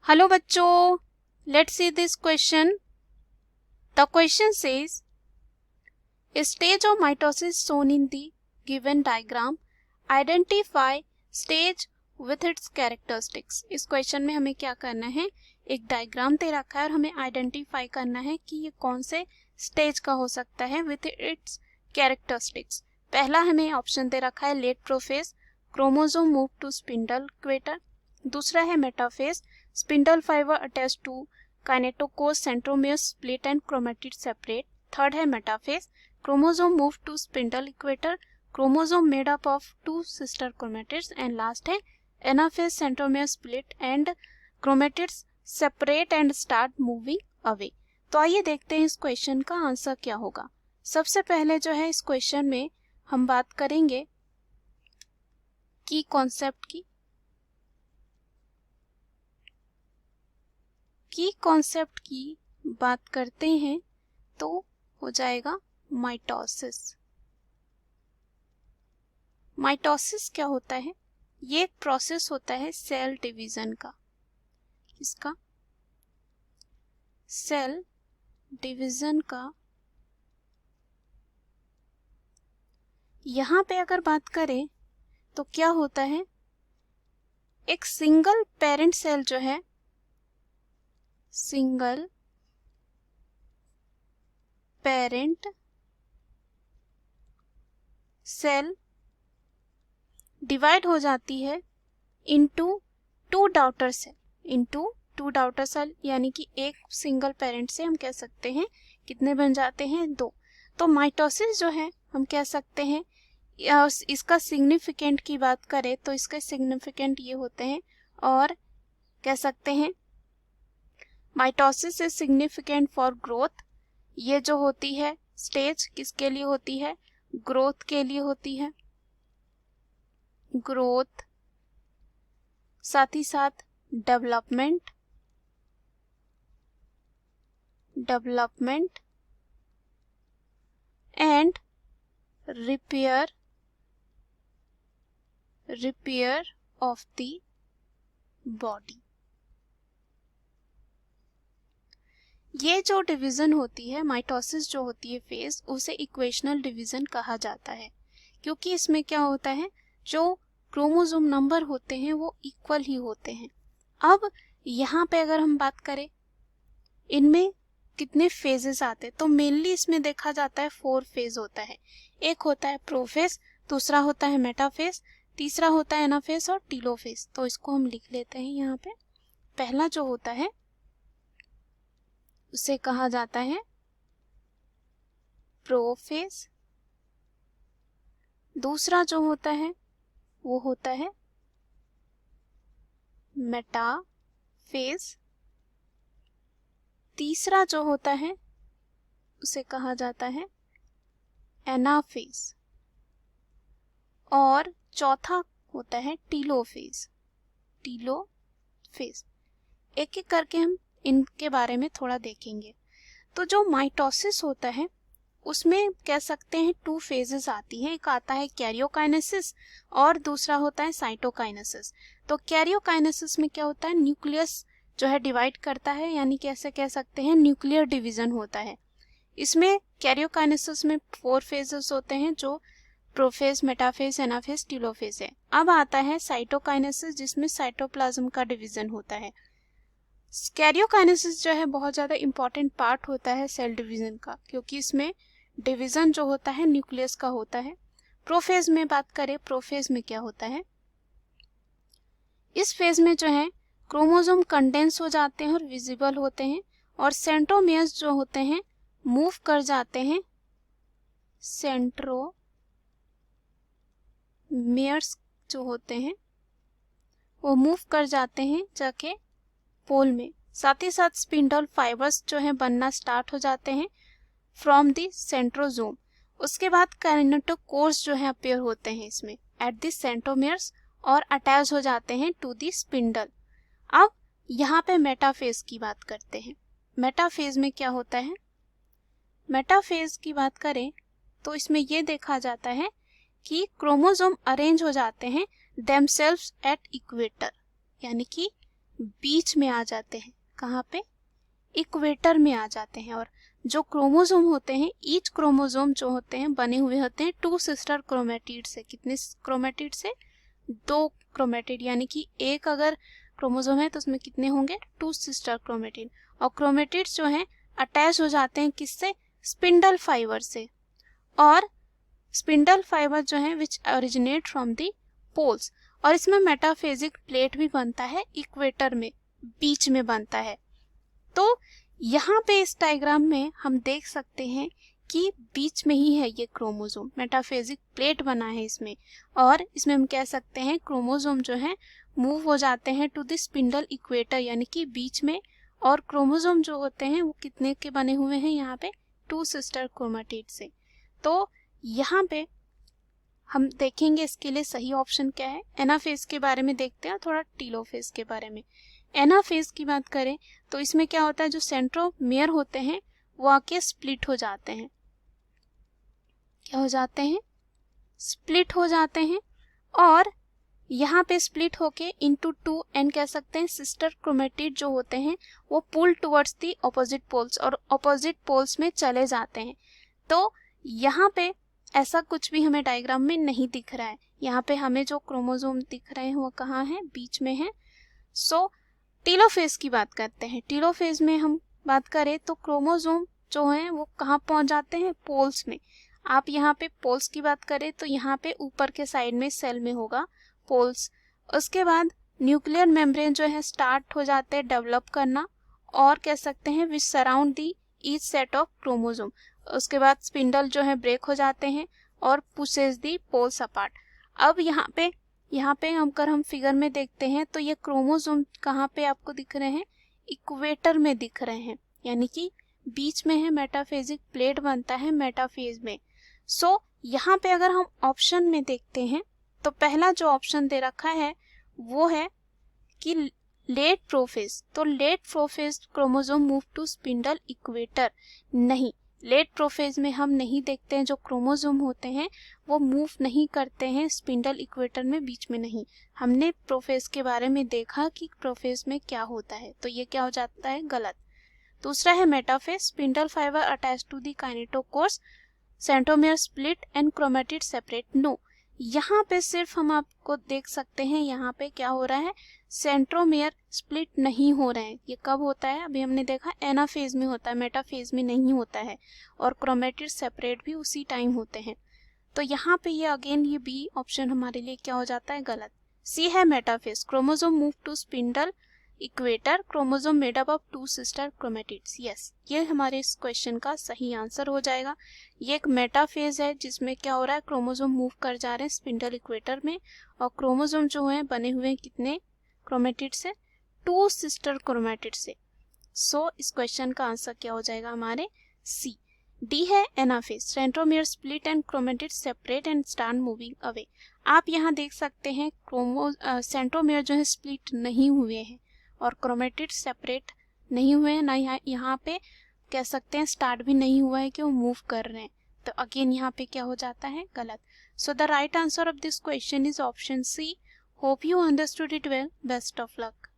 Hello बच्चों, let's see this question. The question says stage of mitosis shown in the given diagram. Identify stage with its characteristics. इस question में हमें क्या करना है, एक डायग्राम दे रखा है और हमें आइडेंटिफाई करना है कि ये कौन से स्टेज का हो सकता है विथ इट्स कैरेक्टरिस्टिक्स. पहला हमें ऑप्शन दे रखा है late prophase, chromosome move to spindle equator. दूसरा है metaphase, spindle fibre attach to kinetochore, centromere split and chromatid separate. Third है metaphase, chromosome move to spindle equator, chromosome made up of two sister chromatids. And last है anaphase, centromere split and chromatids separate and start moving away. तो आइए देखते हैं इस question का answer क्या होगा. सबसे पहले जो है इस क्वेश्चन में हम बात करेंगे की कॉन्सेप्ट की. कॉन्सेप्ट की बात करते हैं तो हो जाएगा माइटोसिस. माइटोसिस क्या होता है, ये एक प्रोसेस होता है सेल डिवीजन का. इसका सेल डिवीजन का. यहां पे अगर बात करें तो क्या होता है, एक सिंगल पेरेंट सेल जो है, सिंगल पेरेंट सेल डिवाइड हो जाती है इनटू टू डॉटर सेल, यानी कि एक सिंगल पेरेंट से हम कह सकते हैं कितने बन जाते हैं, दो. तो माइटोसिस जो है हम कह सकते हैं, इसका सिग्निफिकेंट की बात करें तो इसके सिग्निफिकेंट ये होते हैं और कह सकते हैं mitosis is significant for growth. ये जो होती है स्टेज किसके लिए होती है, ग्रोथ के लिए होती है. ग्रोथ, साथ ही साथ development and repair of the body. ये जो डिवीजन होती है, माइटोसिस जो होती है फेज, उसे इक्वेशनल डिवीजन कहा जाता है, क्योंकि इसमें क्या होता है, जो क्रोमोसोम नंबर होते हैं वो इक्वल ही होते हैं. अब यहाँ पे अगर हम बात करें इनमें कितने फेजेस आते हैं, तो मेनली इसमें देखा जाता है 4 फेज होता है. एक होता है प्रोफेज, दूसरा होता है मेटाफेज, तीसरा होता है एनाफेज और टीलोफेज. तो इसको हम लिख लेते हैं यहाँ पे. पहला जो होता है उसे कहा जाता है प्रोफेज. दूसरा जो होता है वो होता है मेटाफेज. तीसरा जो होता है उसे कहा जाता है एनाफेज. और चौथा होता है टीलोफेज. एक एक करके हम इनके बारे में थोड़ा देखेंगे. तो जो माइटोसिस होता है उसमें कह सकते हैं 2 फेजेस आती हैं. एक आता है कैरियोकाइनेसिस और दूसरा होता है साइटोकाइनेसिस. तो कैरियोकाइनेसिस में क्या होता है, न्यूक्लियस जो है डिवाइड करता है, यानी कैसे कह सकते हैं न्यूक्लियर डिवीजन होता है. इसमें कैरियोकाइनेसिस में 4 फेजेस होते हैं, जो प्रोफेज, मेटाफेज, एनाफेज, टीलोफेज है. अब आता है साइटोकाइनेसिस, जिसमें साइटोप्लाज्म का डिवीजन होता है. कैरियोकाइनेसिस जो है बहुत ज़्यादा इंपॉर्टेंट पार्ट होता है सेल डिवीजन का, क्योंकि इसमें डिवीजन जो होता है न्यूक्लियस का होता है. प्रोफेज में बात करें, प्रोफेज में क्या होता है, इस फेज में जो है क्रोमोसोम कंडेंस हो जाते हैं और विजिबल होते हैं, और सेंट्रोमियर्स जो होते हैं मूव कर जाते हैं. सेंट्रोमियर्स जो होते हैं वो मूव कर जाते हैं जाके पोल में. साथ ही साथ स्पिंडल फाइबर्स जो है बनना स्टार्ट हो जाते हैं फ्रॉम द सेंट्रोजोम. उसके बाद काइनेटोकोर्स जो है अपीयर होते हैं इसमें एट द सेंट्रोमियर्स और अटैच हो जाते हैं टू द स्पिंडल. अब यहाँ पे मेटाफेज की बात करते हैं. मेटाफेज में क्या होता है, मेटाफेज की बात करें तो इसमें ये देखा जाता है कि क्रोमोसोम अरेंज हो जाते हैं देमसेल्व्स एट इक्वेटर, यानी कि बीच में आ जाते हैं। कहाँ पे? इक्वेटर में आ जाते हैं। और जो क्रोमोसोम होते हैं, ईच क्रोमोसोम जो होते हैं बने हुए होते हैं 2 सिस्टर क्रोमेटिड से। कितने क्रोमेटिड से? 2 क्रोमेटिड, यानी कि एक अगर क्रोमोसोम है तो उसमें कितने होंगे? 2 सिस्टर क्रोमेटिड। और क्रोमेटिड जो हैं अटैच हो जाते हैं किससे? स्पिंडल फाइबर से। और स्पिंडल फाइबर जो है विच ओरिजिनेट फ्रॉम द पोल्स। और इसमें मेटाफेजिक प्लेट भी बनता है इक्वेटर में, बीच में बनता है। तो यहाँ पे इस डायग्राम में हम देख सकते हैं कि बीच में ही है ये क्रोमोसोम, मेटाफेजिक प्लेट बना है इसमें। और इसमें हम कह सकते हैं क्रोमोसोम जो है मूव हो जाते हैं टू द स्पिंडल इक्वेटर, यानी कि बीच में। और क्रोमोसोम जो होते हैं वो कितने के बने हुए हैं यहाँ पे? 2 सिस्टर क्रोमेटिड से। तो यहाँ पे हम देखेंगे इसके लिए सही ऑप्शन क्या है। एनाफेज के बारे में देखते हैं, थोड़ा टीलोफेज के बारे में। एनाफेज की बात करें तो इसमें क्या होता है, जो सेंट्रोमियर होते हैं वो आके स्प्लिट हो जाते हैं। क्या हो जाते हैं? स्प्लिट हो जाते हैं। और यहाँ पे स्प्लिट होके इनटू 2 एंड कह सकते हैं सिस्टर क्रोमेटिड जो होते हैं वो पुल टुवर्ड्स दी ऑपोजिट पोल्स, और ऑपोजिट पोल्स में चले जाते हैं। तो यहाँ पे ऐसा कुछ भी हमें डायग्राम में नहीं दिख रहा है। यहाँ पे हमें जो क्रोमोसोम दिख रहे हैं वो कहाँ है? बीच में है। सो टीलोफेज की बात करते हैं। टीलोफेज में हम बात करें तो क्रोमोसोम जो है वो कहाँ पहुंच जाते हैं? पोल्स में। आप यहाँ पे पोल्स की बात करें तो यहाँ पे ऊपर के साइड में सेल में होगा पोल्स। उसके बाद न्यूक्लियर मेम्ब्रेन जो है स्टार्ट हो जाते हैं डेवलप करना, और कह सकते हैं which surround the each set of chromosome. उसके बाद स्पिंडल जो है ब्रेक हो जाते हैं और पुशेस दी पोल्स अपार्ट। अब यहाँ पे अगर हम फिगर में देखते हैं तो ये क्रोमोसोम कहाँ पे आपको दिख रहे हैं? इक्वेटर में दिख रहे हैं, यानी कि बीच में है, मेटाफेजिक प्लेट बनता है मेटाफेज में। सो यहाँ पे अगर हम ऑप्शन में देखते हैं तो पहला जो ऑप्शन दे रखा है वो है कि लेट प्रोफेज। तो late prophase chromosome move to spindle equator. नहीं, लेट प्रोफेज में हम नहीं देखते हैं, जो क्रोमोसोम होते हैं वो मूव नहीं करते हैं स्पिंडल इक्वेटर में, बीच में नहीं। हमने प्रोफेज के बारे में देखा कि प्रोफेज में क्या होता है, तो ये क्या हो जाता है? गलत। दूसरा है metaphase, spindle fibre attach to the kinetochores, centromere split and chromatid separate. No, यहाँ पे सिर्फ हम आपको देख सकते हैं यहाँ पे क्या हो रहा है? सेंट्रोमियर स्प्लिट नहीं हो रहे हैं। ये कब होता है? अभी हमने देखा एनाफेज में होता है, मेटाफेज में नहीं होता है। और क्रोमेटिड सेपरेट भी उसी टाइम होते हैं। तो यहाँ पे ये अगेन ये बी ऑप्शन हमारे लिए क्या हो जाता है? गलत। सी है metaphase, chromosome move to spindle equator, chromosome made up of 2 sister chromatids. Yes, ये हमारे इस क्वेश्चन का सही आंसर हो जाएगा। ये एक मेटाफेज है जिसमें क्या हो रहा है? क्रोमोसोम मूव कर जा रहे हैं स्पिंडल इक्वेटर में, और क्रोमोसोम जो है बने हुए हैं कितने क्रोमेटिड से? 2 सिस्टर क्रोमेटिड से। सो इस क्वेश्चन का आंसर क्या हो जाएगा हमारे? सी। डी है anaphase, centromere split and chromatid separate and start moving away. आप यहाँ देख सकते हैं सेंट्रोमियर जो है स्प्लिट नहीं हुए हैं और क्रोमेटिड सेपरेट नहीं हुए हैं, ना यहाँ पे कह सकते हैं स्टार्ट भी नहीं हुआ है कि वो मूव कर रहे हैं। तो अगेन यहाँ पे क्या हो जाता है? गलत। So the right answer of this question is option C. Hope you understood it well. Best of luck.